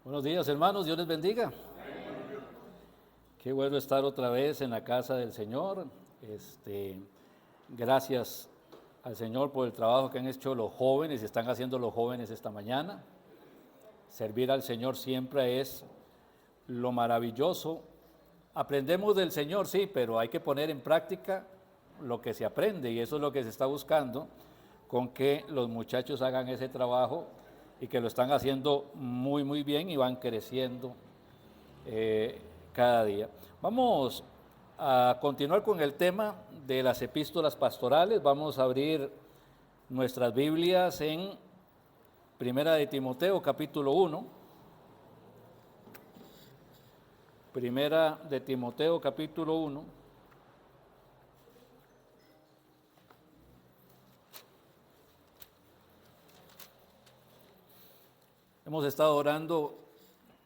Buenos días, hermanos, Dios les bendiga. Qué bueno estar otra vez en la casa del Señor. Gracias al Señor por el trabajo que han hecho los jóvenes y están haciendo los jóvenes esta mañana. Servir al Señor siempre es lo maravilloso. Aprendemos del Señor, sí, pero hay que poner en práctica lo que se aprende y eso es lo que se está buscando, con que los muchachos hagan ese trabajo y que lo están haciendo muy bien y van creciendo cada día. Vamos a continuar con el tema de las epístolas pastorales. Vamos a abrir nuestras Biblias en Primera de Timoteo, capítulo 1. Primera de Timoteo, capítulo 1. Hemos estado orando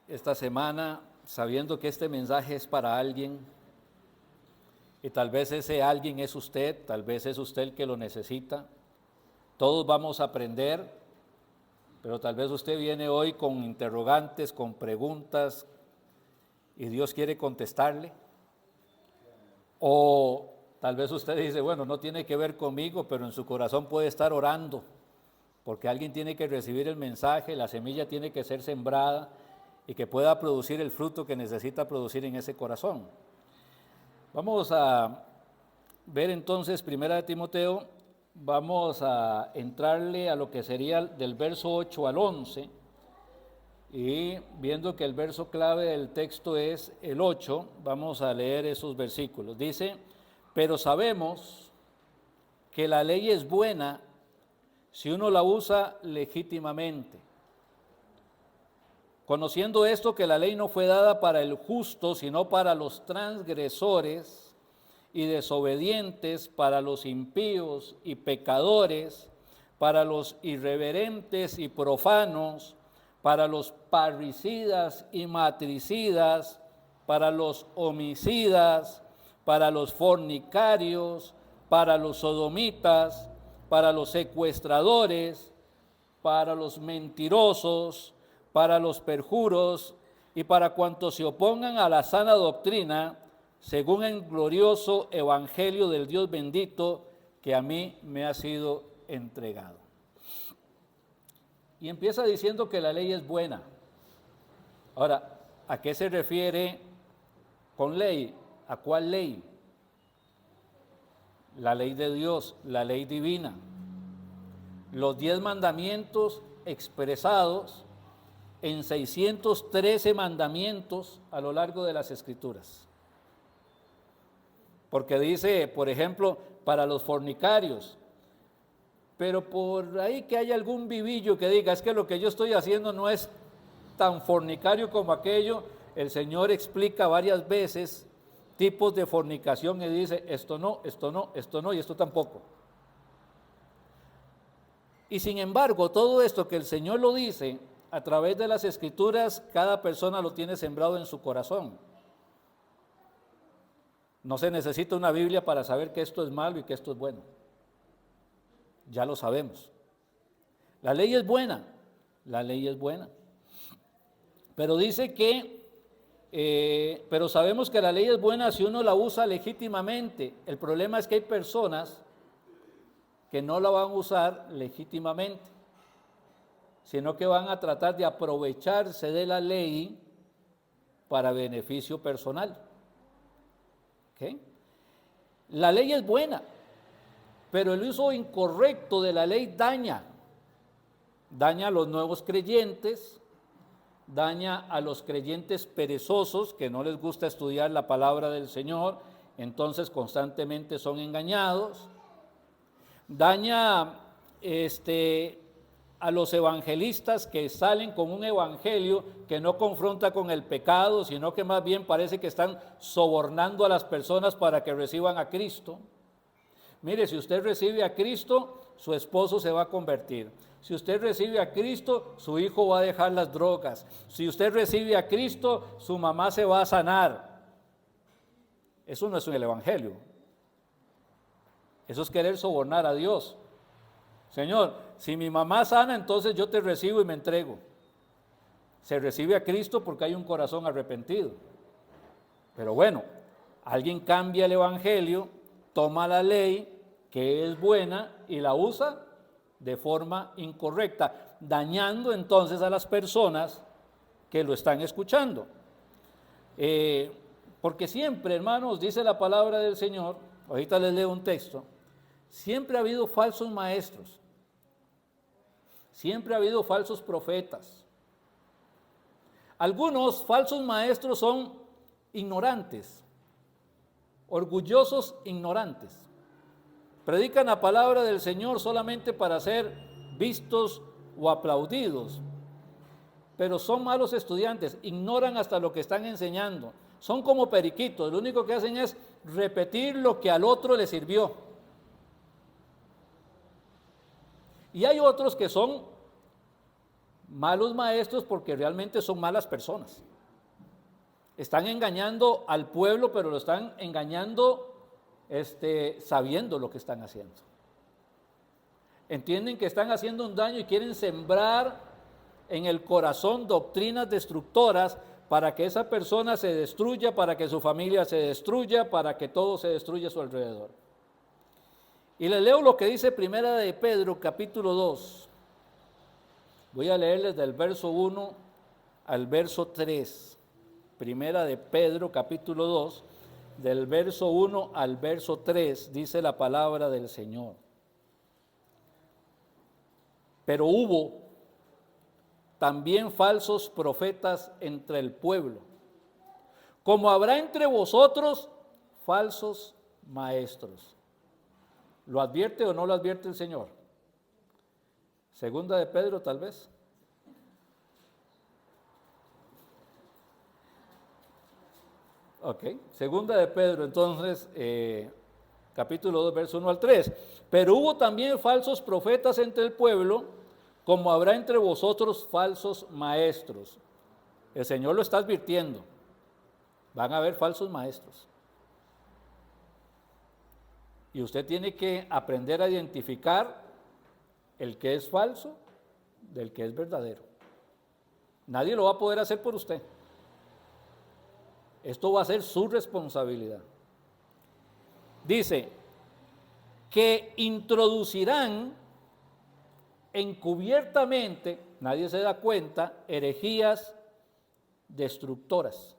esta semana sabiendo que este mensaje es para alguien y tal vez ese alguien es usted, tal vez es usted el que lo necesita. Todos vamos a aprender, pero tal vez usted viene hoy con interrogantes, con preguntas y Dios quiere contestarle. O tal vez usted dice, bueno, no tiene que ver conmigo, pero en su corazón puede estar orando, porque alguien tiene que recibir el mensaje, la semilla tiene que ser sembrada y que pueda producir el fruto que necesita producir en ese corazón. Vamos a ver entonces Primera de Timoteo, vamos a entrarle a lo que sería del verso 8 al 11, y viendo que el verso clave del texto es el 8, vamos a leer esos versículos. Dice, pero sabemos que la ley es buena si uno la usa legítimamente. Conociendo esto, que la ley no fue dada para el justo, sino para los transgresores y desobedientes, para los impíos y pecadores, para los irreverentes y profanos, para los parricidas y matricidas, para los homicidas, para los fornicarios, para los sodomitas, para los secuestradores, para los mentirosos, para los perjuros y para cuantos se opongan a la sana doctrina, según el glorioso evangelio del Dios bendito que a mí me ha sido entregado. Y empieza diciendo que la ley es buena. Ahora, ¿a qué se refiere con ley? ¿A cuál ley? La ley de Dios, la ley divina. Los 10 mandamientos expresados en 613 mandamientos a lo largo de las Escrituras. Porque dice, por ejemplo, para los fornicarios, pero por ahí que haya algún vivillo que diga, es que lo que yo estoy haciendo no es tan fornicario como aquello, el Señor explica varias veces tipos de fornicación y dice, esto no, esto no, esto no y esto tampoco. Y sin embargo, todo esto que el Señor lo dice a través de las Escrituras, cada persona lo tiene sembrado en su corazón. No se necesita una Biblia para saber que esto es malo y que esto es bueno. Ya lo sabemos. La ley es buena, la ley es buena. Pero dice que, pero sabemos que la ley es buena si uno la usa legítimamente. El problema es que hay personas que no la van a usar legítimamente, sino que van a tratar de aprovecharse de la ley para beneficio personal. ¿Okay? La ley es buena, pero el uso incorrecto de la ley daña a los nuevos creyentes, daña a los creyentes perezosos que no les gusta estudiar la palabra del Señor, entonces constantemente son engañados, daña a los evangelistas que salen con un evangelio que no confronta con el pecado, sino que más bien parece que están sobornando a las personas para que reciban a Cristo. Mire, si usted recibe a Cristo, su esposo se va a convertir. Si usted recibe a Cristo, su hijo va a dejar las drogas. Si usted recibe a Cristo, su mamá se va a sanar. Eso no es el evangelio. Eso es querer sobornar a Dios. Señor, si mi mamá sana, entonces yo te recibo y me entrego. Se recibe a Cristo porque hay un corazón arrepentido. Pero bueno, alguien cambia el evangelio, toma la ley que es buena y la usa de forma incorrecta, dañando entonces a las personas que lo están escuchando. Porque siempre, hermanos, dice la palabra del Señor, ahorita les leo un texto, siempre ha habido falsos maestros, siempre ha habido falsos profetas. Algunos falsos maestros son ignorantes, orgullosos ignorantes. Predican la palabra del Señor solamente para ser vistos o aplaudidos, pero son malos estudiantes, ignoran hasta lo que están enseñando. Son como periquitos, lo único que hacen es repetir lo que al otro le sirvió. Y hay otros que son malos maestros porque realmente son malas personas. Están engañando al pueblo, pero lo están engañando sabiendo lo que están haciendo. Entienden que están haciendo un daño y quieren sembrar en el corazón doctrinas destructoras para que esa persona se destruya, para que su familia se destruya, para que todo se destruya a su alrededor. Y les leo lo que dice Primera de Pedro, capítulo 2. Voy a leerles del verso 1 al verso 3. Primera de Pedro, capítulo 2, del verso 1 al verso 3, dice la palabra del Señor. Pero hubo también falsos profetas entre el pueblo, como habrá entre vosotros falsos maestros. ¿Lo advierte o no lo advierte el Señor? Segunda de Pedro, tal vez. Ok, segunda de Pedro, entonces, capítulo 2, verso 1 al 3. Pero hubo también falsos profetas entre el pueblo, como habrá entre vosotros falsos maestros. El Señor lo está advirtiendo. Van a haber falsos maestros. Y usted tiene que aprender a identificar el que es falso del que es verdadero. Nadie lo va a poder hacer por usted. Esto va a ser su responsabilidad. Dice que introducirán encubiertamente, nadie se da cuenta, herejías destructoras.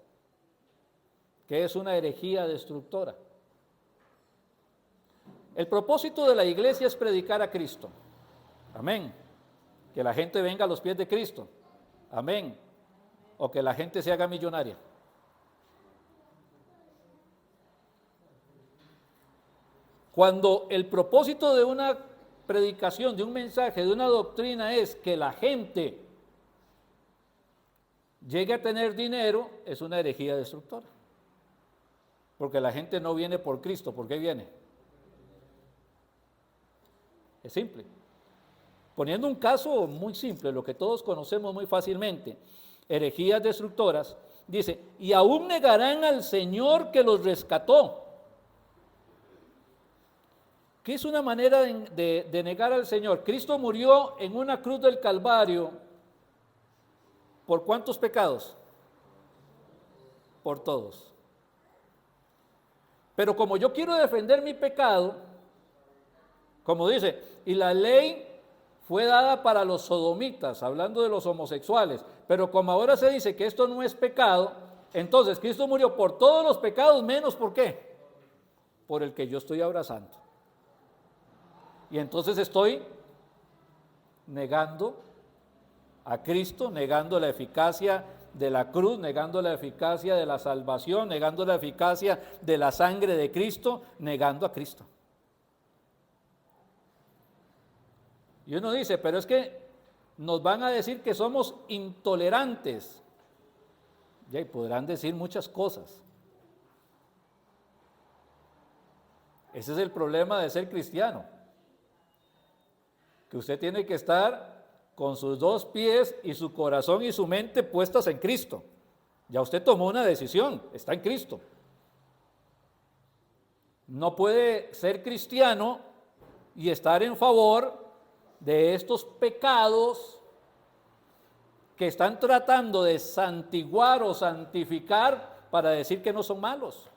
¿Qué es una herejía destructora? El propósito de la iglesia es predicar a Cristo. Amén. Que la gente venga a los pies de Cristo. Amén. O que la gente se haga millonaria. Cuando el propósito de una predicación, de un mensaje, de una doctrina es que la gente llegue a tener dinero, es una herejía destructora. Porque la gente no viene por Cristo. ¿Por qué viene? Es simple. Poniendo un caso muy simple, lo que todos conocemos muy fácilmente, herejías destructoras, dice, y aún negarán al Señor que los rescató. ¿Qué es una manera de negar al Señor? Cristo murió en una cruz del Calvario. ¿Por cuántos pecados? Por todos. Pero como yo quiero defender mi pecado, como dice, y la ley fue dada para los sodomitas, hablando de los homosexuales, pero como ahora se dice que esto no es pecado, entonces Cristo murió por todos los pecados, menos ¿por qué? Por el que yo estoy abrazando. Y entonces estoy negando a Cristo, negando la eficacia de la cruz, negando la eficacia de la salvación, negando la eficacia de la sangre de Cristo, negando a Cristo. Y uno dice, pero es que nos van a decir que somos intolerantes. Y podrán decir muchas cosas. Ese es el problema de ser cristiano. Que usted tiene que estar con sus dos pies y su corazón y su mente puestas en Cristo. Ya usted tomó una decisión, está en Cristo. No puede ser cristiano y estar en favor de estos pecados que están tratando de santiguar o santificar para decir que no son malos.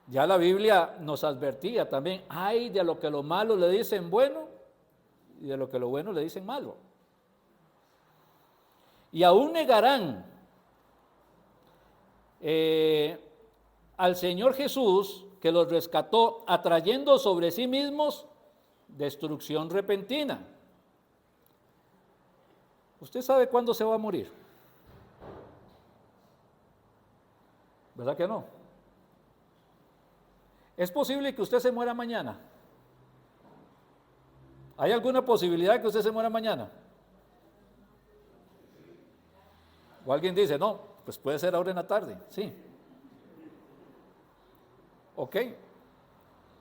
Ya la Biblia nos advertía también, hay de lo que lo malo le dicen bueno y de lo que lo bueno le dicen malo. Y aún negarán al Señor Jesús, que los rescató, atrayendo sobre sí mismos destrucción repentina. ¿Usted sabe cuándo se va a morir? ¿Verdad que no? ¿Es posible que usted se muera mañana? ¿Hay alguna posibilidad que usted se muera mañana? O alguien dice, no, pues puede ser ahora en la tarde, sí. Ok.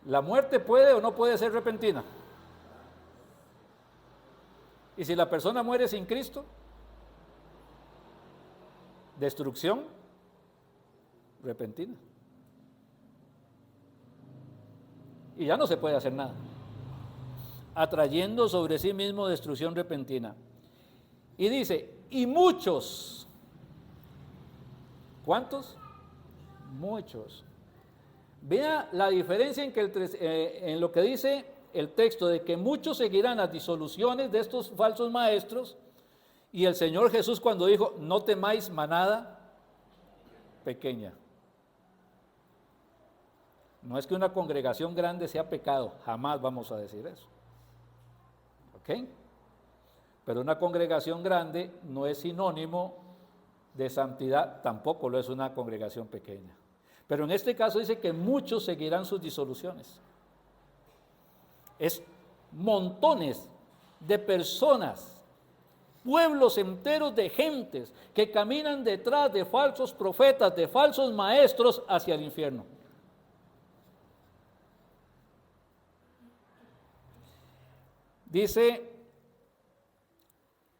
¿La muerte puede o no puede ser repentina? ¿Y si la persona muere sin Cristo? Destrucción repentina. Y ya no se puede hacer nada. Atrayendo sobre sí mismo destrucción repentina. Y dice, y muchos. ¿Cuántos? Muchos. Vea la diferencia en lo que dice el texto, de que muchos seguirán las disoluciones de estos falsos maestros, y el Señor Jesús cuando dijo, no temáis manada pequeña. No es que una congregación grande sea pecado, jamás vamos a decir eso. ¿Ok? Pero una congregación grande no es sinónimo de santidad, tampoco lo es una congregación pequeña. Pero en este caso dice que muchos seguirán sus disoluciones. Es montones de personas, pueblos enteros de gentes que caminan detrás de falsos profetas, de falsos maestros hacia el infierno. Dice,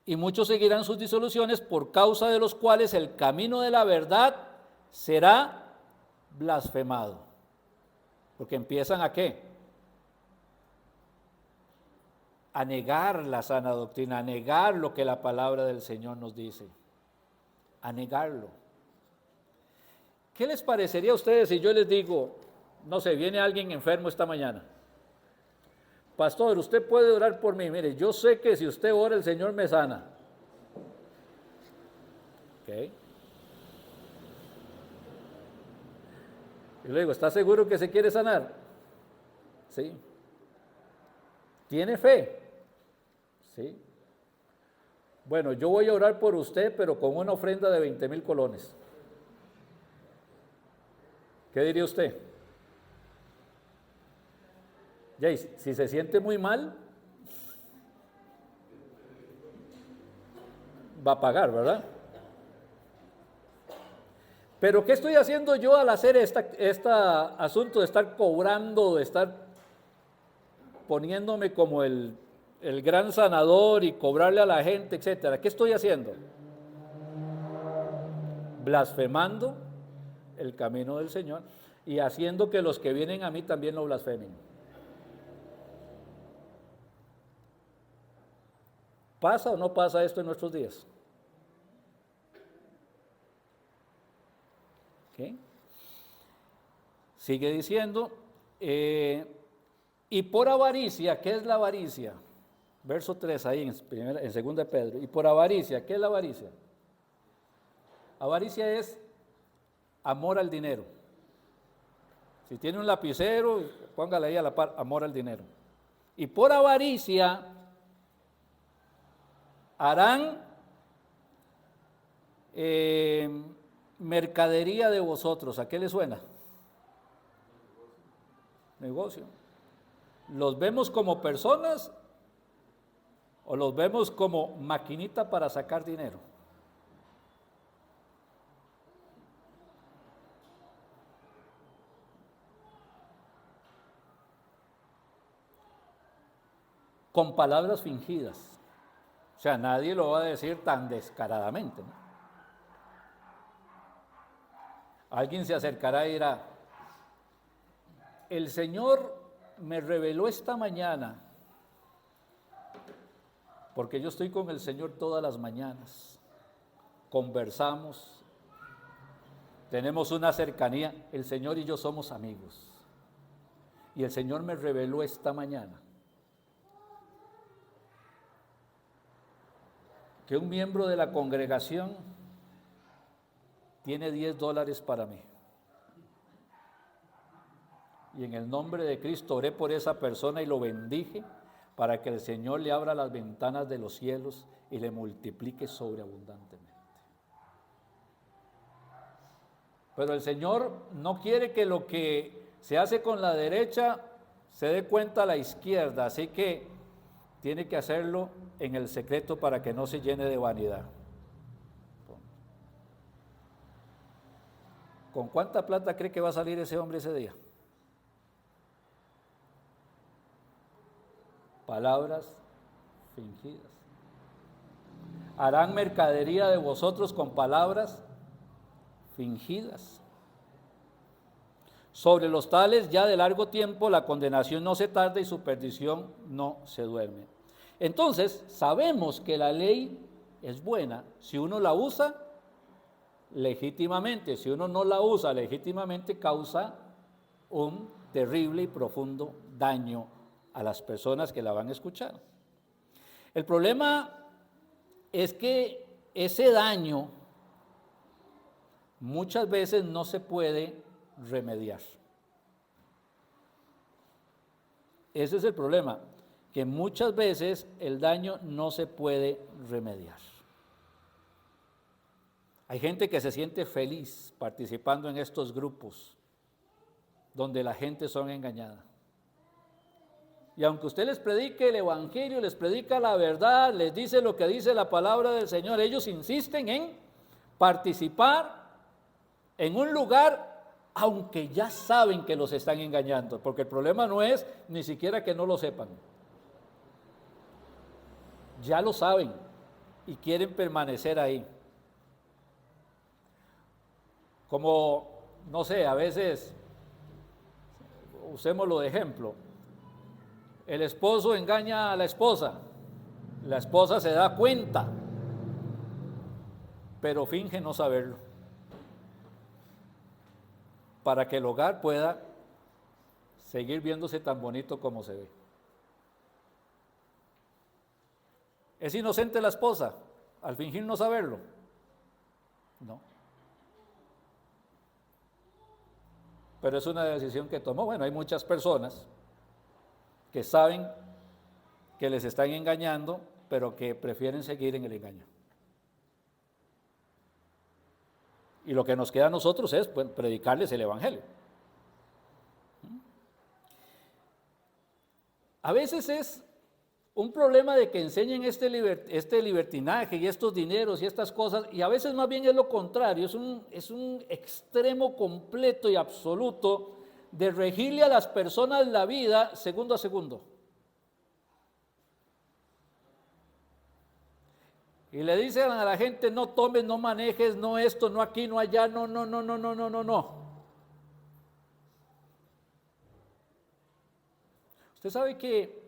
y muchos seguirán sus disoluciones, por causa de los cuales el camino de la verdad será blasfemado. Porque empiezan ¿a qué? A negar la sana doctrina, a negar lo que la palabra del Señor nos dice, a negarlo. ¿Qué les parecería a ustedes si yo les digo, no sé, viene alguien enfermo esta mañana? Pastor, usted puede orar por mí. Mire, yo sé que si usted ora, el Señor me sana. ¿Ok? Y le digo, ¿está seguro que se quiere sanar? Sí. ¿Tiene fe? Sí. Bueno, yo voy a orar por usted, pero con una ofrenda de 20,000 colones. ¿Qué diría usted? Jace, si se siente muy mal, va a pagar, ¿verdad? Pero ¿qué estoy haciendo yo al hacer este asunto de estar cobrando, de estar poniéndome como el gran sanador y cobrarle a la gente, etcétera? ¿Qué estoy haciendo? Blasfemando el camino del Señor y haciendo que los que vienen a mí también lo blasfemen. ¿Pasa o no pasa esto en nuestros días? ¿Okay? Sigue diciendo, y por avaricia, ¿qué es la avaricia? Verso 3 ahí en 2 de Pedro. Y por avaricia, ¿qué es la avaricia? Avaricia es amor al dinero. Si tiene un lapicero, póngale ahí a la par, amor al dinero. Y por avaricia harán mercadería de vosotros. ¿A qué le suena? Negocio. ¿Los vemos como personas o los vemos como maquinita para sacar dinero? Con palabras fingidas. O sea, nadie lo va a decir tan descaradamente, ¿no? Alguien se acercará y dirá, el Señor me reveló esta mañana porque yo estoy con el Señor todas las mañanas, conversamos, tenemos una cercanía, el Señor y yo somos amigos. Y el Señor me reveló esta mañana que un miembro de la congregación tiene $10 para mí. Y en el nombre de Cristo oré por esa persona y lo bendije para que el Señor le abra las ventanas de los cielos y le multiplique sobreabundantemente. Pero el Señor no quiere que lo que se hace con la derecha se dé cuenta a la izquierda, así que tiene que hacerlo en el secreto para que no se llene de vanidad. ¿Con cuánta plata cree que va a salir ese hombre ese día? Palabras fingidas. Harán mercadería de vosotros con palabras fingidas. Sobre los tales ya de largo tiempo la condenación no se tarda y su perdición no se duerme. Entonces sabemos que la ley es buena si uno la usa legítimamente. Si uno no la usa legítimamente, causa un terrible y profundo daño a las personas que la van a escuchar. El problema es que ese daño muchas veces no se puede remediar. Ese es el problema, que muchas veces el daño no se puede remediar. Hay gente que se siente feliz participando en estos grupos donde la gente son engañada. Y aunque usted les predique el evangelio, les predica la verdad, les dice lo que dice la palabra del Señor, ellos insisten en participar en un lugar aunque ya saben que los están engañando, porque el problema no es ni siquiera que no lo sepan. Ya lo saben y quieren permanecer ahí. Como, no sé, a veces, usémoslo de ejemplo, el esposo engaña a la esposa se da cuenta, pero finge no saberlo, para que el hogar pueda seguir viéndose tan bonito como se ve. ¿Es inocente la esposa al fingir no saberlo? No. Pero es una decisión que tomó. Bueno, hay muchas personas que saben que les están engañando, pero que prefieren seguir en el engaño. Y lo que nos queda a nosotros es predicarles el evangelio. A veces es un problema de que enseñen este libertinaje y estos dineros y estas cosas, y a veces más bien es lo contrario, es un extremo completo y absoluto de regirle a las personas la vida segundo a segundo. Y le dicen a la gente, no tomes, no manejes, no esto, no aquí, no allá, no. Usted sabe que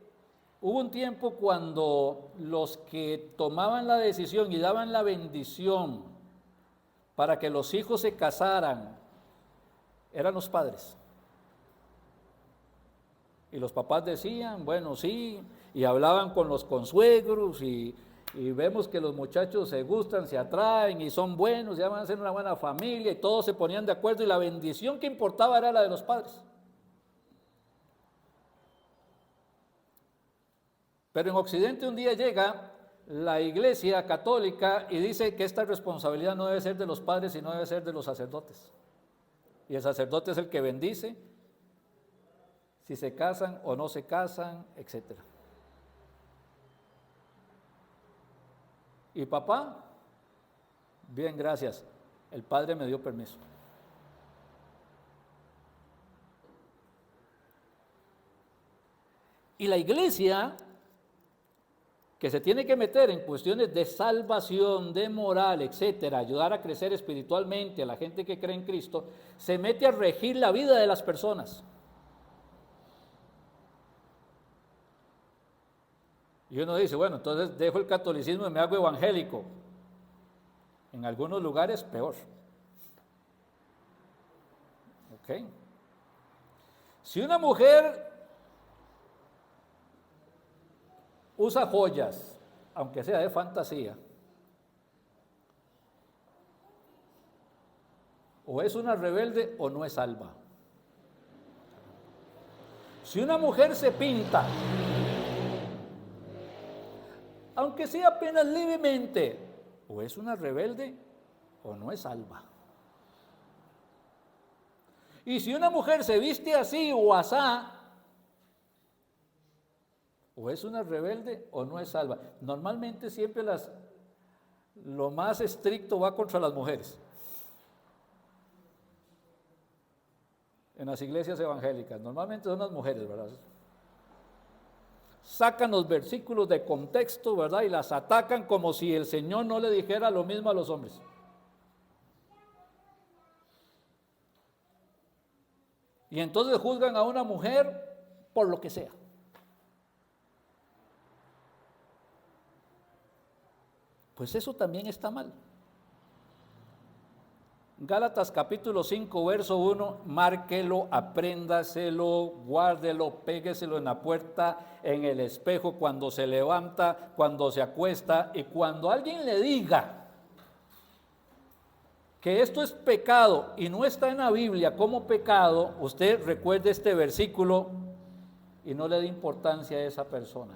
hubo un tiempo cuando los que tomaban la decisión y daban la bendición para que los hijos se casaran eran los padres. Y los papás decían, bueno, sí, y hablaban con los consuegros y vemos que los muchachos se gustan, se atraen y son buenos, ya van a ser una buena familia y todos se ponían de acuerdo y la bendición que importaba era la de los padres. Pero en Occidente un día llega la Iglesia Católica y dice que esta responsabilidad no debe ser de los padres, sino debe ser de los sacerdotes. Y el sacerdote es el que bendice si se casan o no se casan, etc. Y papá, bien, gracias, el padre me dio permiso. Y la iglesia, que se tiene que meter en cuestiones de salvación, de moral, etcétera, ayudar a crecer espiritualmente a la gente que cree en Cristo, se mete a regir la vida de las personas. Y uno dice, bueno, entonces dejo el catolicismo y me hago evangélico. En algunos lugares peor. ¿Ok? Si una mujer usa joyas, aunque sea de fantasía, o es una rebelde o no es salva. Si una mujer se pinta, aunque sea apenas levemente, o es una rebelde o no es salva. Y si una mujer se viste así o asá, o es una rebelde o no es salva. Normalmente siempre lo más estricto va contra las mujeres. En las iglesias evangélicas, normalmente son las mujeres, ¿verdad? Sacan los versículos de contexto, ¿verdad? Y las atacan como si el Señor no le dijera lo mismo a los hombres. Y entonces juzgan a una mujer por lo que sea. Pues eso también está mal. Gálatas capítulo 5, verso 1, márquelo, apréndaselo, guárdelo, pégueselo en la puerta, en el espejo, cuando se levanta, cuando se acuesta, y cuando alguien le diga que esto es pecado y no está en la Biblia como pecado, usted recuerde este versículo y no le dé importancia a esa persona.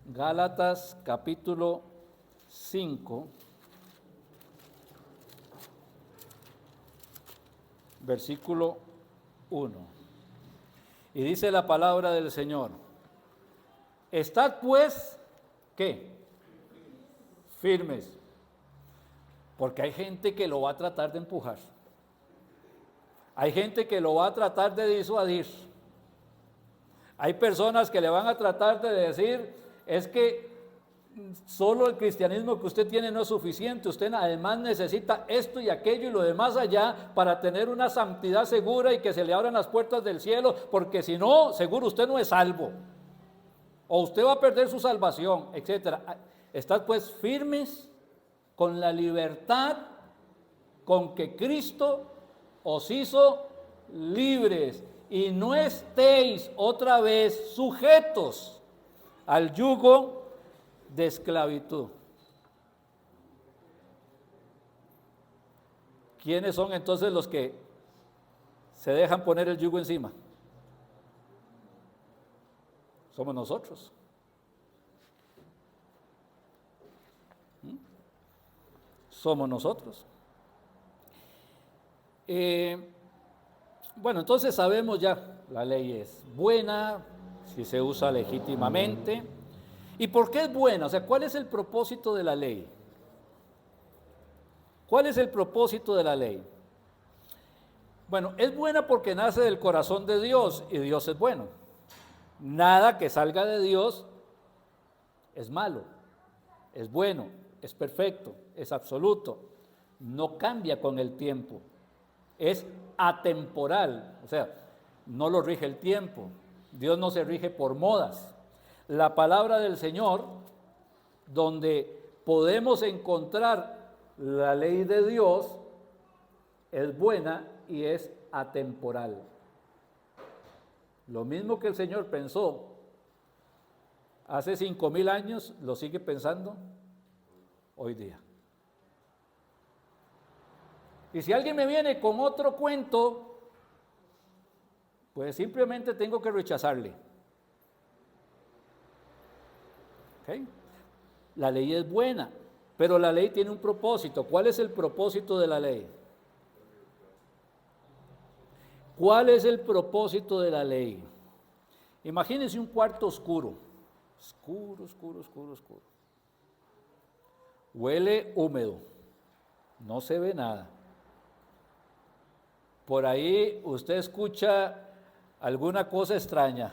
Gálatas capítulo 5, versículo 1. Y dice la palabra del Señor: estad pues, ¿qué? Firmes. Porque hay gente que lo va a tratar de empujar. Hay gente que lo va a tratar de disuadir. Hay personas que le van a tratar de decir, es que solo el cristianismo que usted tiene no es suficiente, usted además necesita esto y aquello y lo demás allá para tener una santidad segura y que se le abran las puertas del cielo, porque si no, seguro usted no es salvo, o usted va a perder su salvación, etc. Estad pues firmes con la libertad con que Cristo os hizo libres, y no estéis otra vez sujetos al yugo de esclavitud. ¿Quiénes son entonces los que se dejan poner el yugo encima? Somos nosotros. Somos nosotros. Bueno, entonces sabemos ya, la ley es buena si se usa legítimamente. ¿Y por qué es buena? O sea, ¿cuál es el propósito de la ley? ¿Cuál es el propósito de la ley? Bueno, es buena porque nace del corazón de Dios y Dios es bueno. Nada que salga de Dios es malo, es bueno, es perfecto, es absoluto, no cambia con el tiempo, es atemporal, o sea, no lo rige el tiempo, Dios no se rige por modas. La palabra del Señor, donde podemos encontrar la ley de Dios, es buena y es atemporal. Lo mismo que el Señor pensó hace 5,000 años, lo sigue pensando hoy día. Y si alguien me viene con otro cuento, pues simplemente tengo que rechazarle. ¿Okay? La ley es buena, pero la ley tiene un propósito. ¿Cuál es el propósito de la ley? ¿Cuál es el propósito de la ley? Imagínense un cuarto oscuro. Oscuro, oscuro, oscuro, oscuro. Huele húmedo. No se ve nada. Por ahí usted escucha alguna cosa extraña.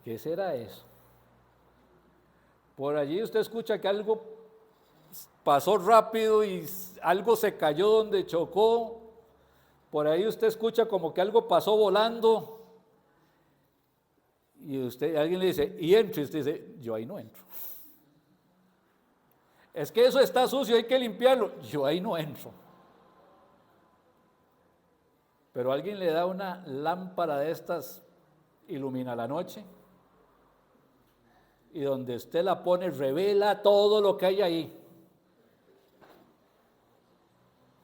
¿Qué será eso? Por allí usted escucha que algo pasó rápido y algo se cayó donde chocó. Por ahí usted escucha como que algo pasó volando. y alguien le dice, y entre, y usted dice, yo ahí no entro. Es que eso está sucio, hay que limpiarlo, yo ahí no entro. Pero alguien le da una lámpara de estas, ilumina la noche, y donde usted la pone, revela todo lo que hay ahí.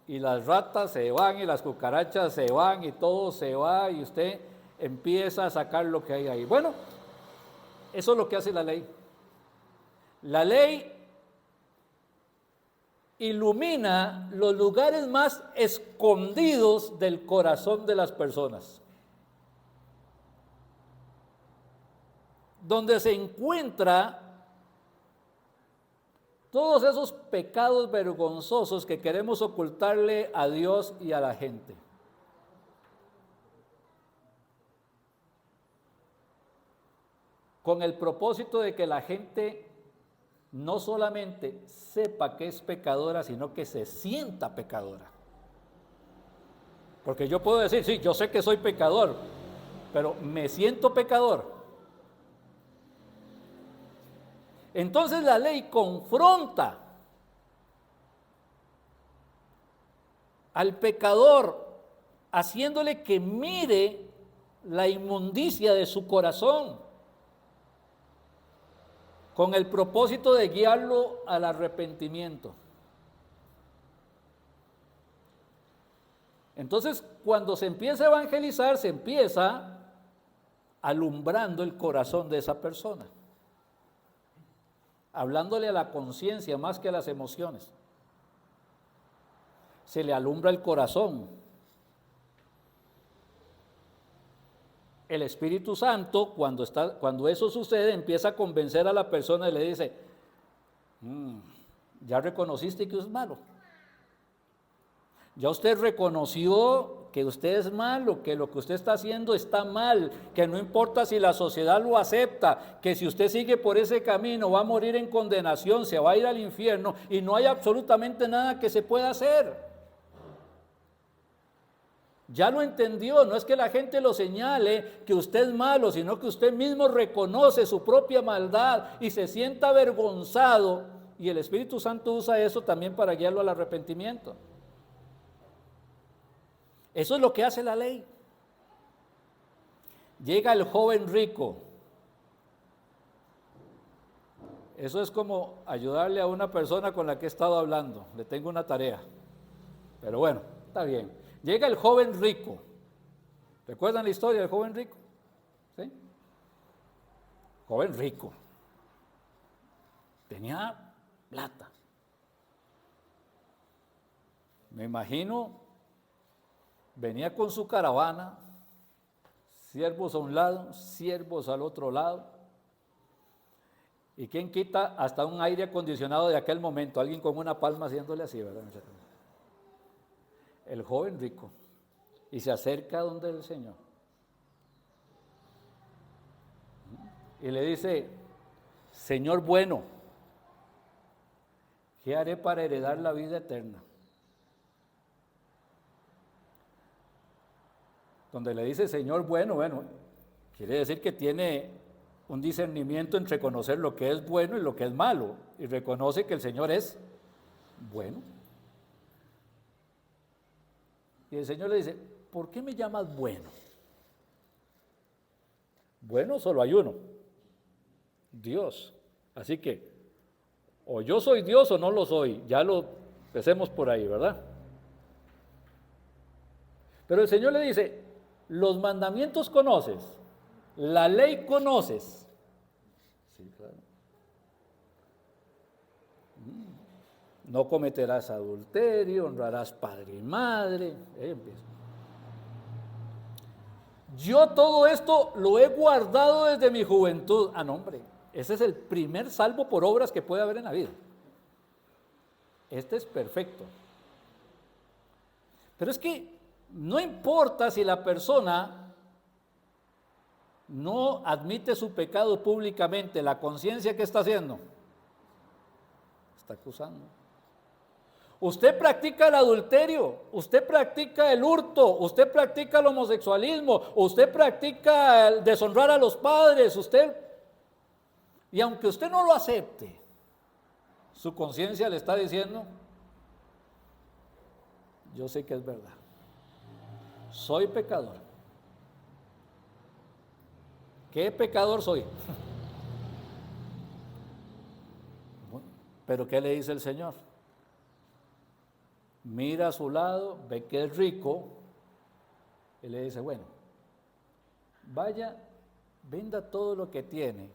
Y las ratas se van, y las cucarachas se van, y todo se va, y usted empieza a sacar lo que hay ahí. Bueno, eso es lo que hace la ley. La ley ilumina los lugares más escondidos del corazón de las personas, donde se encuentra todos esos pecados vergonzosos que queremos ocultarle a Dios y a la gente. Con el propósito de que la gente no solamente sepa que es pecadora, sino que se sienta pecadora. Porque yo puedo decir, sí, yo sé que soy pecador, pero me siento pecador. Entonces la ley confronta al pecador, haciéndole que mire la inmundicia de su corazón, con el propósito de guiarlo al arrepentimiento. Entonces, cuando se empieza a evangelizar, se empieza alumbrando el corazón de esa persona, hablándole a la conciencia más que a las emociones. Se le alumbra el corazón. El Espíritu Santo, cuando eso sucede, empieza a convencer a la persona y le dice, ya reconociste que es malo. Ya usted reconoció que usted es malo, que lo que usted está haciendo está mal, que no importa si la sociedad lo acepta, que si usted sigue por ese camino va a morir en condenación, se va a ir al infierno y no hay absolutamente nada que se pueda hacer. Ya lo entendió, no es que la gente lo señale que usted es malo, sino que usted mismo reconoce su propia maldad y se sienta avergonzado, y el Espíritu Santo usa eso también para guiarlo al arrepentimiento. Eso es lo que hace la ley. Llega el joven rico. Eso es como ayudarle a una persona con la que he estado hablando. Le tengo una tarea. Pero bueno, está bien. Llega el joven rico. ¿Recuerdan la historia del joven rico? ¿Sí? Joven rico. Tenía plata. Me imagino, venía con su caravana, siervos a un lado, siervos al otro lado. ¿Y quién quita hasta un aire acondicionado de aquel momento? Alguien con una palma haciéndole así, ¿verdad? El joven rico, y se acerca donde el Señor y le dice, Señor bueno, ¿qué haré para heredar la vida eterna? Donde le dice Señor bueno, quiere decir que tiene un discernimiento entre conocer lo que es bueno y lo que es malo, y reconoce que el Señor es bueno. Y el Señor le dice, ¿por qué me llamas bueno? Bueno, solo hay uno, Dios. Así que, o yo soy Dios o no lo soy. Ya lo empecemos por ahí, ¿verdad? Pero el Señor le dice, los mandamientos conoces, la ley conoces. Sí, claro. No cometerás adulterio, honrarás padre y madre. Yo todo esto lo he guardado desde mi juventud. Ah, no, hombre, ese es el primer salvo por obras que puede haber en la vida. Este es perfecto. Pero es que no importa si la persona no admite su pecado públicamente, la conciencia, ¿qué está haciendo? Está acusando. Usted practica el adulterio, usted practica el hurto, usted practica el homosexualismo, usted practica el deshonrar a los padres, y aunque usted no lo acepte, su conciencia le está diciendo, yo sé que es verdad, soy pecador. ¿Qué pecador soy? Pero ¿qué le dice el Señor? Mira a su lado, ve que es rico, y le dice, bueno, vaya, venda todo lo que tiene.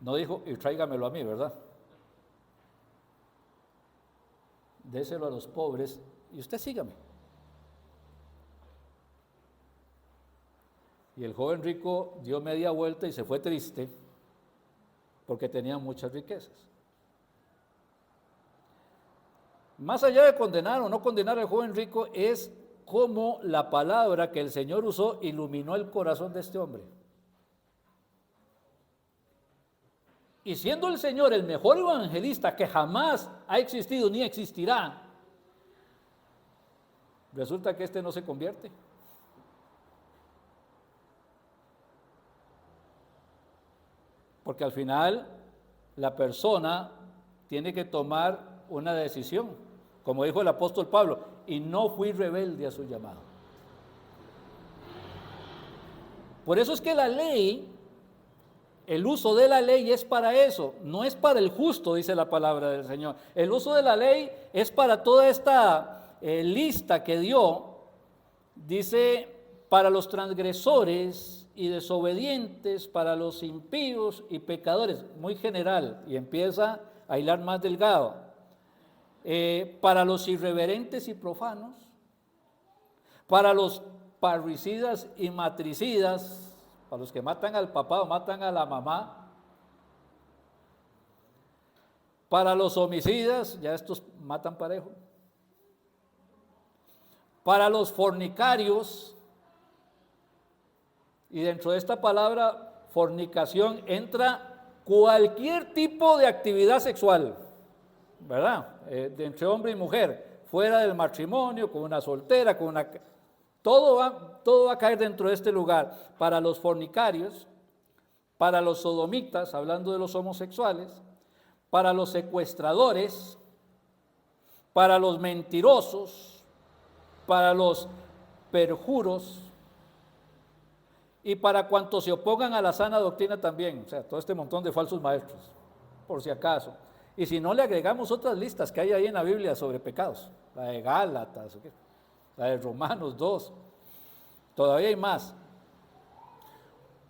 No dijo, y tráigamelo a mí, ¿verdad? Déselo a los pobres y usted sígame. Y el joven rico dio media vuelta y se fue triste porque tenía muchas riquezas. Más allá de condenar o no condenar al joven rico, es como la palabra que el Señor usó iluminó el corazón de este hombre. Y siendo el Señor el mejor evangelista que jamás ha existido ni existirá, resulta que este no se convierte. Porque al final la persona tiene que tomar una decisión, como dijo el apóstol Pablo, y no fui rebelde a su llamado. Por eso es que la ley, el uso de la ley es para eso, no es para el justo, dice la palabra del Señor. El uso de la ley es para toda esta lista que dio, dice, para los transgresores y desobedientes, para los impíos y pecadores, muy general, y empieza a hilar más delgado. Para los irreverentes y profanos, para los parricidas y matricidas, para los que matan al papá o matan a la mamá, para los homicidas, ya estos matan parejo, para los fornicarios, y dentro de esta palabra fornicación entra cualquier tipo de actividad sexual, ¿verdad? De entre hombre y mujer, fuera del matrimonio, con una soltera, con una... Todo va a caer dentro de este lugar. Para los fornicarios, para los sodomitas, hablando de los homosexuales, para los secuestradores, para los mentirosos, para los perjuros y para cuantos se opongan a la sana doctrina también. O sea, todo este montón de falsos maestros, por si acaso. Y si no, le agregamos otras listas que hay ahí en la Biblia sobre pecados, la de Gálatas, la de Romanos 2, todavía hay más.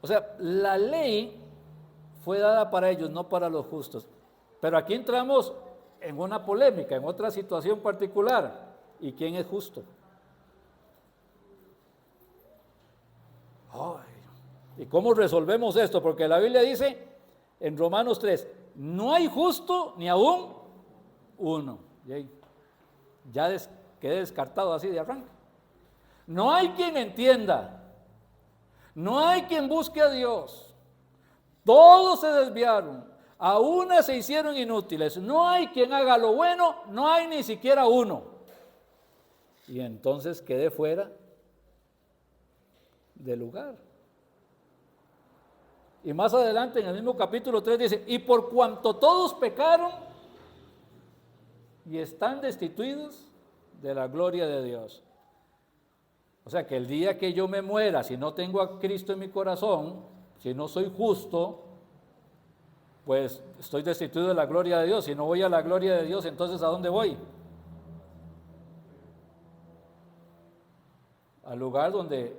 O sea, la ley fue dada para ellos, no para los justos. Pero aquí entramos en una polémica, en otra situación particular. ¿Y quién es justo? ¿Y cómo resolvemos esto? Porque la Biblia dice en Romanos 3, no hay justo ni aún uno. Ya quedé descartado así de arranque. No hay quien entienda, no hay quien busque a Dios. Todos se desviaron, a una se hicieron inútiles. No hay quien haga lo bueno, no hay ni siquiera uno. Y entonces quedé fuera del lugar. Y más adelante en el mismo capítulo 3 dice, y por cuanto todos pecaron y están destituidos de la gloria de Dios. O sea que el día que yo me muera, si no tengo a Cristo en mi corazón, si no soy justo, pues estoy destituido de la gloria de Dios. Si no voy a la gloria de Dios, entonces ¿a dónde voy? Al lugar donde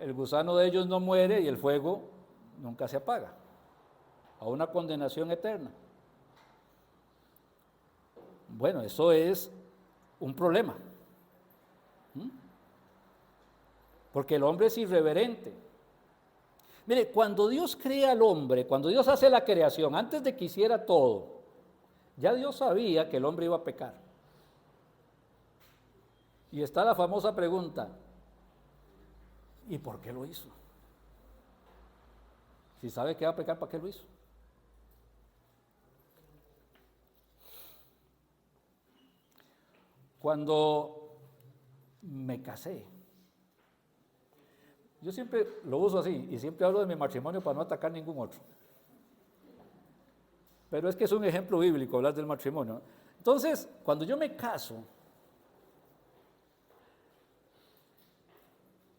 el gusano de ellos no muere y el fuego nunca se apaga, a una condenación eterna. Bueno, eso es un problema, porque el hombre es irreverente. Mire, cuando Dios crea al hombre, cuando Dios hace la creación, antes de que hiciera todo, ya Dios sabía que el hombre iba a pecar. Y está la famosa pregunta, ¿y por qué lo hizo? Si sabe que va a pecar, ¿para qué lo hizo? Cuando me casé, yo siempre lo uso así y siempre hablo de mi matrimonio para no atacar ningún otro. Pero es que es un ejemplo bíblico hablar del matrimonio. Entonces, cuando yo me caso,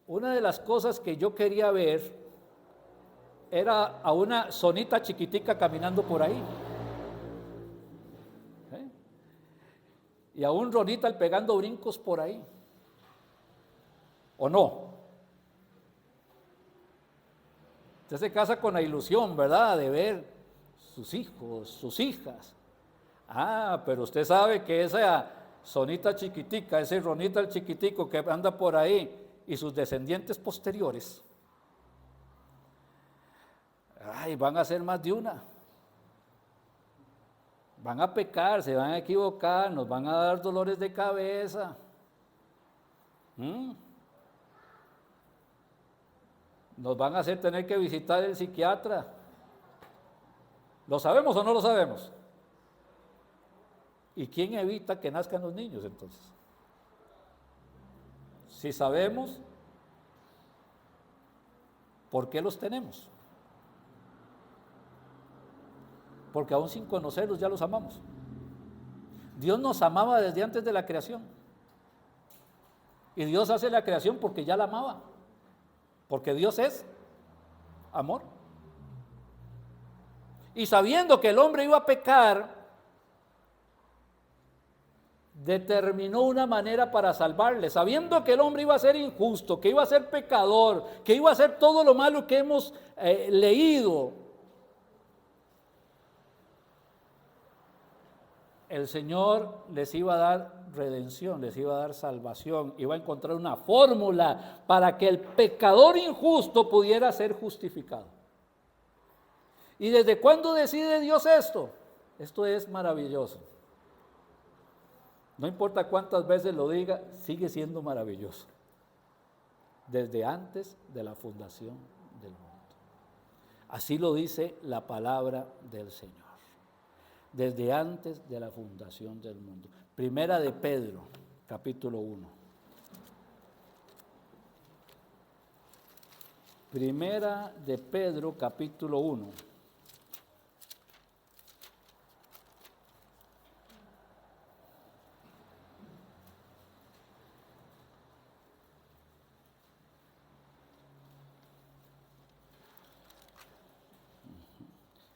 una de las cosas que yo quería ver era a una sonita chiquitica caminando por ahí. Y a un Ronita pegando brincos por ahí. ¿O no? Usted se casa con la ilusión, ¿verdad?, de ver sus hijos, sus hijas. Ah, pero usted sabe que esa sonita chiquitica, ese Ronita el chiquitico que anda por ahí y sus descendientes posteriores, ay, van a ser más de una. Van a pecar, se van a equivocar, nos van a dar dolores de cabeza. Nos van a hacer tener que visitar el psiquiatra. ¿Lo sabemos o no lo sabemos? ¿Y quién evita que nazcan los niños entonces? Si sabemos, ¿por qué los tenemos? Porque aún sin conocerlos ya los amamos. Dios nos amaba desde antes de la creación. Y Dios hace la creación porque ya la amaba. Porque Dios es amor. Y sabiendo que el hombre iba a pecar, determinó una manera para salvarle. Sabiendo que el hombre iba a ser injusto, que iba a ser pecador, que iba a hacer todo lo malo que hemos leído, el Señor les iba a dar redención, les iba a dar salvación, iba a encontrar una fórmula para que el pecador injusto pudiera ser justificado. ¿Y desde cuándo decide Dios esto? Esto es maravilloso. No importa cuántas veces lo diga, sigue siendo maravilloso. Desde antes de la fundación del mundo. Así lo dice la palabra del Señor. Desde antes de la fundación del mundo. Primera de Pedro, capítulo 1. Primera de Pedro, capítulo 1.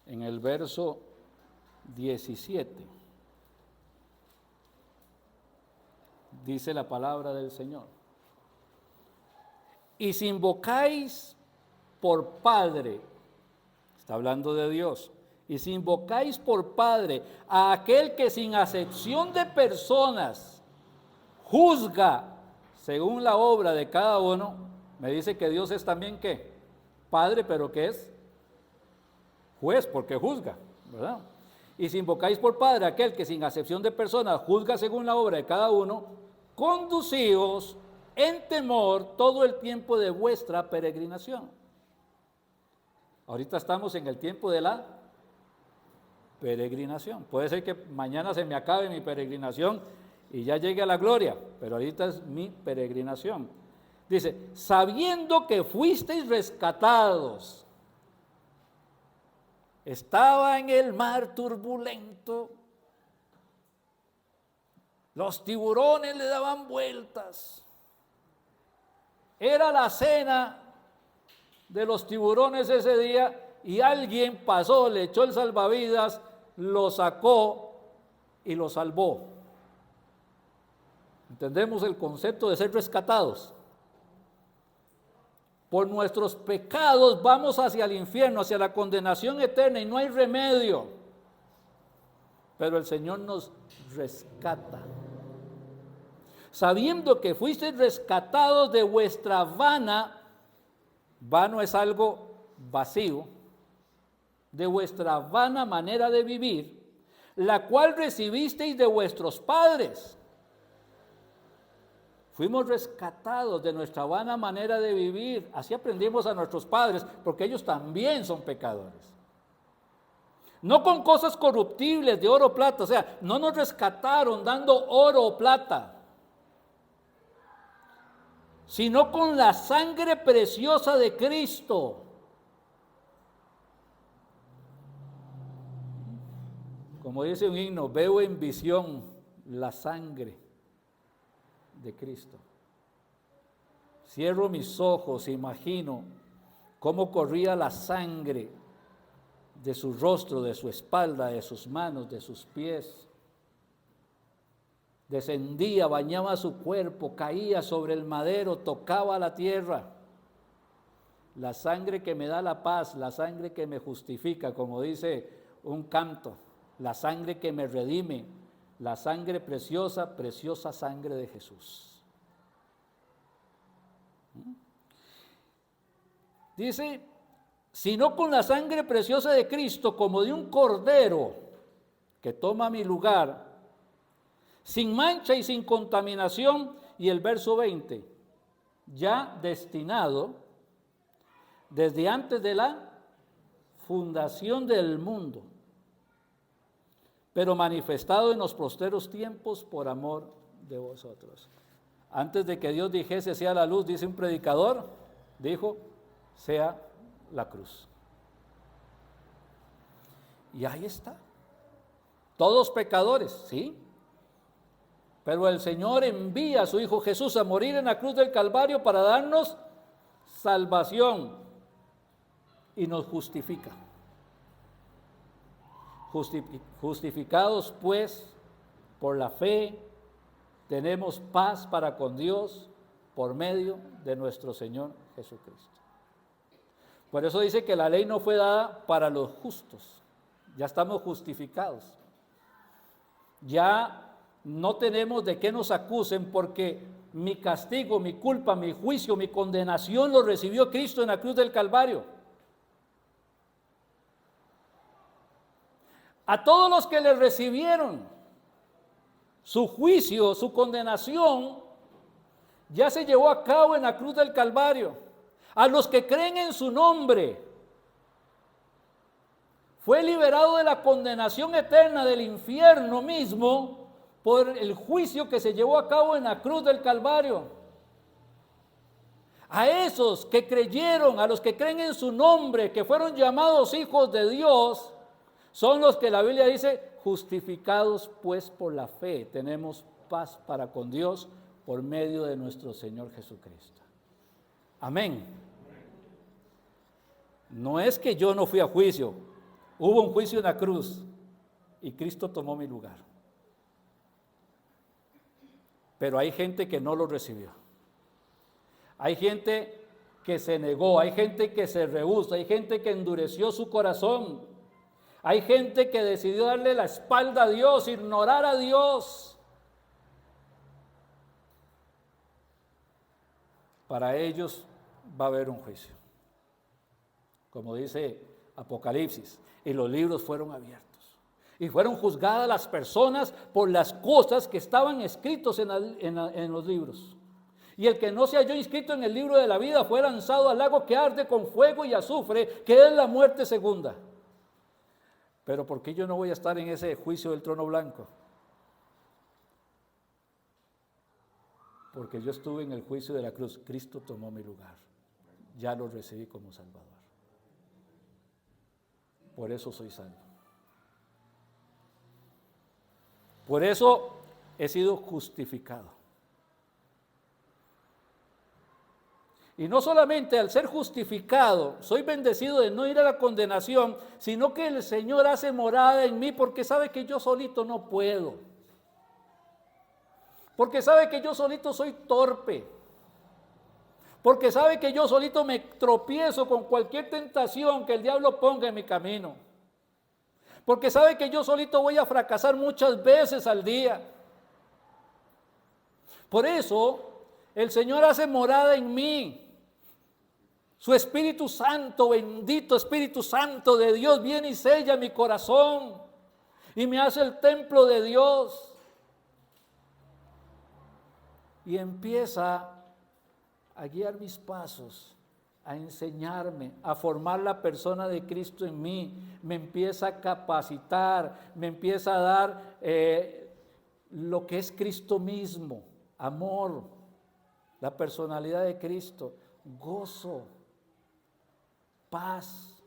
En el verso 17, dice la palabra del Señor: y si invocáis por Padre, está hablando de Dios, y si invocáis por Padre a aquel que sin acepción de personas juzga según la obra de cada uno, me dice que Dios es también ¿qué? Padre, pero ¿qué es? Juez, porque juzga, ¿verdad? Y si invocáis por Padre aquel que sin acepción de personas juzga según la obra de cada uno, conducíos en temor todo el tiempo de vuestra peregrinación. Ahorita estamos en el tiempo de la peregrinación. Puede ser que mañana se me acabe mi peregrinación y ya llegue a la gloria, pero ahorita es mi peregrinación. Dice, sabiendo que fuisteis rescatados. Estaba en el mar turbulento, los tiburones le daban vueltas, era la cena de los tiburones ese día y alguien pasó, le echó el salvavidas, lo sacó y lo salvó. ¿Entendemos el concepto de ser rescatados? Por nuestros pecados vamos hacia el infierno, hacia la condenación eterna y no hay remedio. Pero el Señor nos rescata. Sabiendo que fuisteis rescatados de vuestra vano es algo vacío, de vuestra vana manera de vivir, la cual recibisteis de vuestros padres. Fuimos rescatados de nuestra vana manera de vivir. Así aprendimos a nuestros padres, porque ellos también son pecadores. No con cosas corruptibles de oro o plata, o sea, no nos rescataron dando oro o plata. sino con la sangre preciosa de Cristo. Como dice un himno, veo en visión la sangre de Cristo. Cierro mis ojos, imagino cómo corría la sangre de su rostro, de su espalda, de sus manos, de sus pies. Descendía, bañaba su cuerpo, caía sobre el madero, tocaba la tierra. La sangre que me da la paz, la sangre que me justifica, como dice un canto, la sangre que me redime, la sangre preciosa, preciosa sangre de Jesús. Dice, sino con la sangre preciosa de Cristo, como de un cordero que toma mi lugar, sin mancha y sin contaminación. Y el verso 20, ya destinado desde antes de la fundación del mundo, pero manifestado en los posteros tiempos por amor de vosotros. Antes de que Dios dijese sea la luz, dice un predicador, dijo sea la cruz. Y ahí está. Todos pecadores, ¿sí? Pero el Señor envía a su Hijo Jesús a morir en la cruz del Calvario para darnos salvación y nos justifica. Justificados pues por la fe, tenemos paz para con Dios por medio de nuestro Señor Jesucristo. Por eso dice que la ley no fue dada para los justos, ya estamos justificados. Ya no tenemos de qué nos acusen, porque mi castigo, mi culpa, mi juicio, mi condenación lo recibió Cristo en la cruz del Calvario. A todos los que le recibieron, su juicio, su condenación, ya se llevó a cabo en la cruz del Calvario. A los que creen en su nombre, fue liberado de la condenación eterna del infierno mismo por el juicio que se llevó a cabo en la cruz del Calvario. A esos que creyeron, a los que creen en su nombre, que fueron llamados hijos de Dios, son los que la Biblia dice, justificados pues por la fe, tenemos paz para con Dios por medio de nuestro Señor Jesucristo. Amén. No es que yo no fui a juicio, hubo un juicio en la cruz y Cristo tomó mi lugar. Pero hay gente que no lo recibió. Hay gente que se negó, hay gente que se rehúsa, hay gente que endureció su corazón. Hay gente que decidió darle la espalda a Dios, ignorar a Dios. Para ellos va a haber un juicio. Como dice Apocalipsis, y los libros fueron abiertos. Y fueron juzgadas las personas por las cosas que estaban escritos en los libros. Y el que no se halló inscrito en el libro de la vida fue lanzado al lago que arde con fuego y azufre, que es la muerte segunda. Pero ¿por qué yo no voy a estar en ese juicio del trono blanco? Porque yo estuve en el juicio de la cruz. Cristo tomó mi lugar. Ya lo recibí como Salvador. Por eso soy salvo. Por eso he sido justificado. Y no solamente al ser justificado, soy bendecido de no ir a la condenación, sino que el Señor hace morada en mí porque sabe que yo solito no puedo. Porque sabe que yo solito soy torpe. Porque sabe que yo solito me tropiezo con cualquier tentación que el diablo ponga en mi camino. Porque sabe que yo solito voy a fracasar muchas veces al día. Por eso el Señor hace morada en mí. Su Espíritu Santo, bendito Espíritu Santo de Dios, viene y sella mi corazón y me hace el templo de Dios. Y empieza a guiar mis pasos, a enseñarme, a formar la persona de Cristo en mí, me empieza a capacitar, me empieza a dar lo que es Cristo mismo, amor, la personalidad de Cristo, gozo, paz,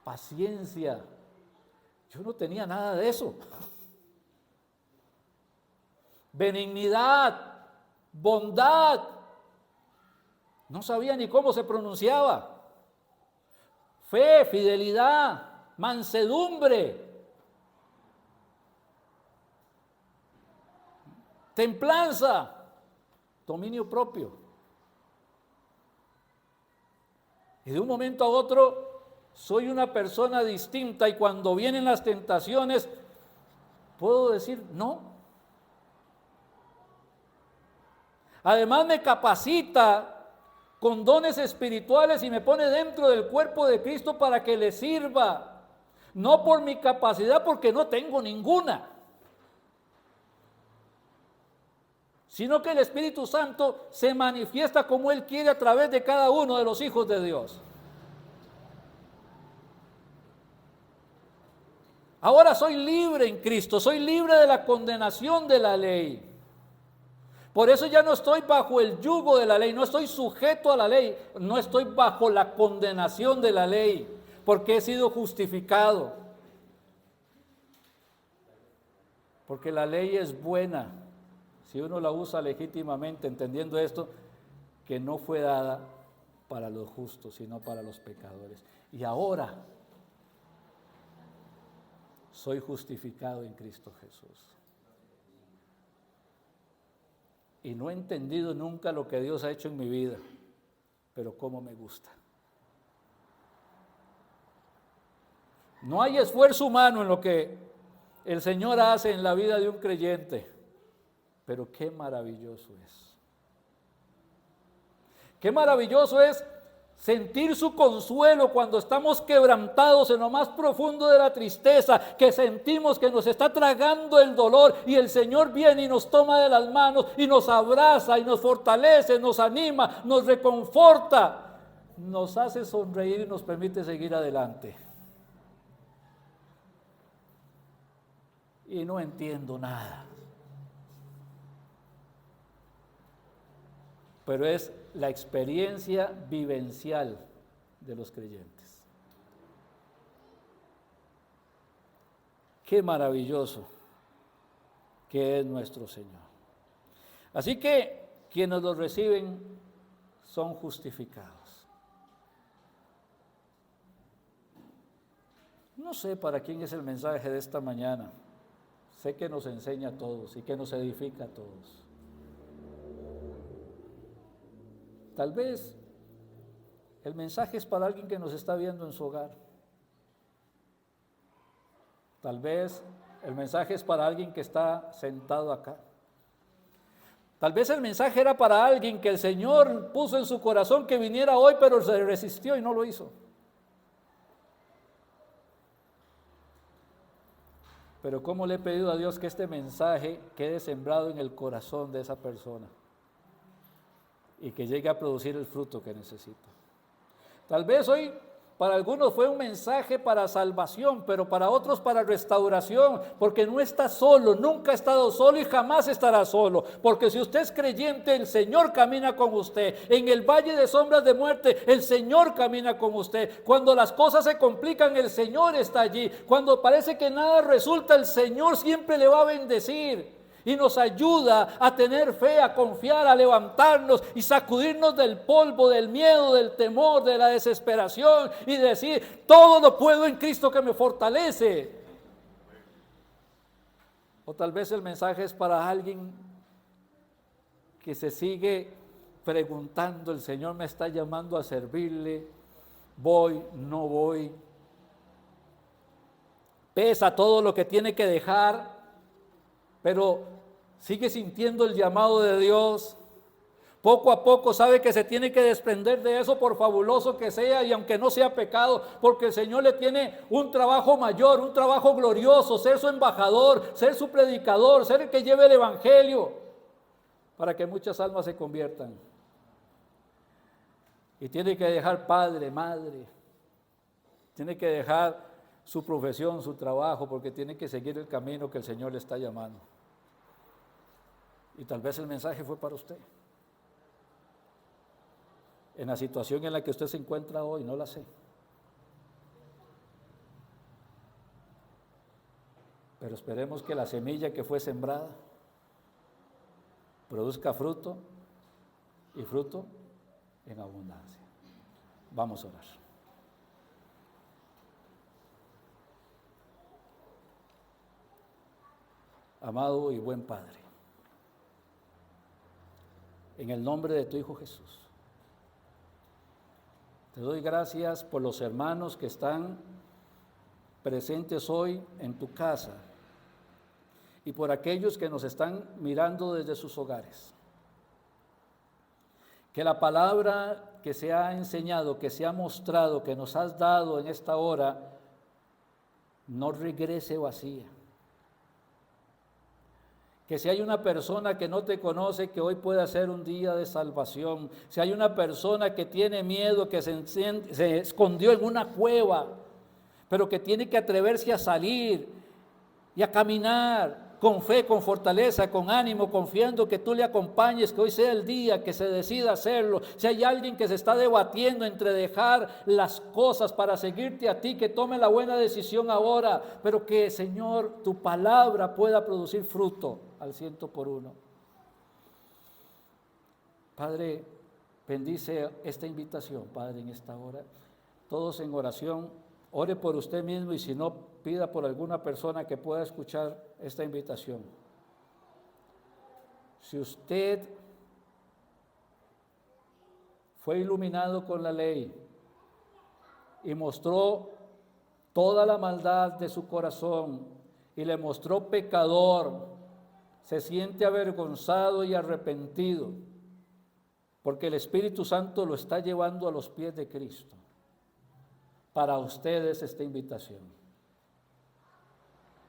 paciencia. Yo no tenía nada de eso. Benignidad, bondad. No sabía ni cómo se pronunciaba. Fe, fidelidad, mansedumbre, templanza, dominio propio. Y de un momento a otro soy una persona distinta y cuando vienen las tentaciones puedo decir no. Además me capacita con dones espirituales y me pone dentro del cuerpo de Cristo para que le sirva. No por mi capacidad, porque no tengo ninguna, sino que el Espíritu Santo se manifiesta como Él quiere a través de cada uno de los hijos de Dios. Ahora soy libre en Cristo, soy libre de la condenación de la ley. Por eso ya no estoy bajo el yugo de la ley, no estoy sujeto a la ley, no estoy bajo la condenación de la ley, porque he sido justificado. Porque la ley es buena, si uno la usa legítimamente, entendiendo esto, que no fue dada para los justos, sino para los pecadores. Y ahora soy justificado en Cristo Jesús. Y no he entendido nunca lo que Dios ha hecho en mi vida, pero cómo me gusta. No hay esfuerzo humano en lo que el Señor hace en la vida de un creyente, pero qué maravilloso es. Qué maravilloso es sentir su consuelo cuando estamos quebrantados en lo más profundo de la tristeza, que sentimos que nos está tragando el dolor y el Señor viene y nos toma de las manos y nos abraza y nos fortalece, nos anima, nos reconforta, nos hace sonreír y nos permite seguir adelante. Y no entiendo nada, pero es la experiencia vivencial de los creyentes. Qué maravilloso que es nuestro Señor. Así que quienes los reciben son justificados. No sé para quién es el mensaje de esta mañana. Sé que nos enseña a todos y que nos edifica a todos. Tal vez el mensaje es para alguien que nos está viendo en su hogar. Tal vez el mensaje es para alguien que está sentado acá. Tal vez el mensaje era para alguien que el Señor puso en su corazón que viniera hoy, pero se resistió y no lo hizo. Pero ¿cómo le he pedido a Dios que este mensaje quede sembrado en el corazón de esa persona? Y que llegue a producir el fruto que necesita. Tal vez hoy para algunos fue un mensaje para salvación, pero para otros para restauración, porque no está solo, nunca ha estado solo y jamás estará solo, porque si usted es creyente, el Señor camina con usted. En el valle de sombras de muerte, el Señor camina con usted. Cuando las cosas se complican, el Señor está allí. Cuando parece que nada resulta, el Señor siempre le va a bendecir. Y nos ayuda a tener fe, a confiar, a levantarnos y sacudirnos del polvo, del miedo, del temor, de la desesperación y decir, todo lo puedo en Cristo que me fortalece. O tal vez el mensaje es para alguien que se sigue preguntando, el Señor me está llamando a servirle, voy, no voy. Pesa todo lo que tiene que dejar, pero sigue sintiendo el llamado de Dios. Poco a poco sabe que se tiene que desprender de eso por fabuloso que sea y aunque no sea pecado, porque el Señor le tiene un trabajo mayor, un trabajo glorioso, ser su embajador, ser su predicador, ser el que lleve el evangelio para que muchas almas se conviertan. Y tiene que dejar padre, madre, tiene que dejar su profesión, su trabajo, porque tiene que seguir el camino que el Señor le está llamando. Y tal vez el mensaje fue para usted. en la situación en la que usted se encuentra hoy, no la sé. Pero esperemos que la semilla que fue sembrada produzca fruto y fruto en abundancia. Vamos a orar. Amado y buen Padre, en el nombre de tu Hijo Jesús, te doy gracias por los hermanos que están presentes hoy en tu casa y por aquellos que nos están mirando desde sus hogares. Que la palabra que se ha enseñado, que se ha mostrado, que nos has dado en esta hora, no regrese vacía. Que si hay una persona que no te conoce, que hoy pueda ser un día de salvación. Si hay una persona que tiene miedo, que se escondió en una cueva, pero que tiene que atreverse a salir y a caminar con fe, con fortaleza, con ánimo, confiando que tú le acompañes, que hoy sea el día que se decida hacerlo. Si hay alguien que se está debatiendo entre dejar las cosas para seguirte a ti, que tome la buena decisión ahora, pero que, Señor, tu palabra pueda producir fruto al 100%. Padre, bendice esta invitación, Padre, en esta hora. Todos en oración, ore por usted mismo y si no, pida por alguna persona que pueda escuchar esta invitación. Si usted fue iluminado con la ley y mostró toda la maldad de su corazón y le mostró pecador, se siente avergonzado y arrepentido, porque el Espíritu Santo lo está llevando a los pies de Cristo. Para ustedes esta invitación.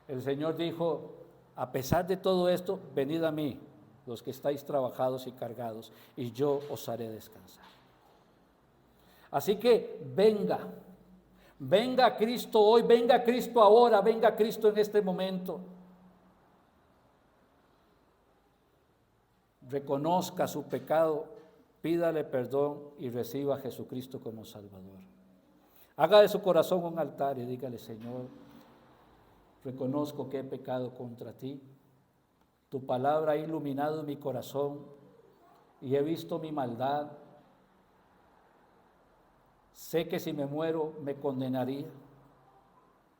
El Señor dijo, a pesar de todo esto, venid a mí, los que estáis trabajados y cargados, y yo os haré descansar. Así que venga Cristo hoy, venga Cristo ahora, venga Cristo en este momento. Reconozca su pecado, pídale perdón y reciba a Jesucristo como Salvador. Haga de su corazón un altar y dígale, Señor, reconozco que he pecado contra ti. Tu palabra ha iluminado mi corazón y he visto mi maldad. Sé que si me muero me condenaría,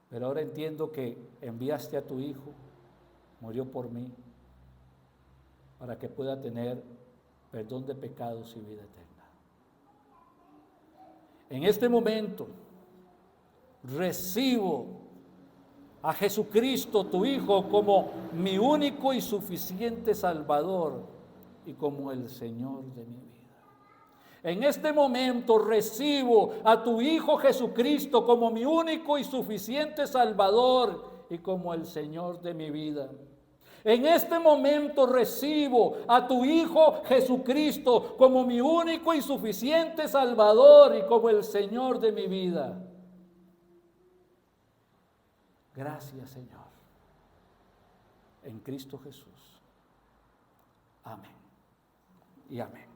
pero ahora entiendo que enviaste a tu Hijo, murió por mí, para que pueda tener perdón de pecados y vida eterna. En este momento recibo a Jesucristo, tu Hijo, como mi único y suficiente Salvador y como el Señor de mi vida. En este momento recibo a tu Hijo Jesucristo como mi único y suficiente Salvador y como el Señor de mi vida. En este momento recibo a tu Hijo Jesucristo como mi único y suficiente Salvador y como el Señor de mi vida. Gracias, Señor. En Cristo Jesús. Amén. Y amén.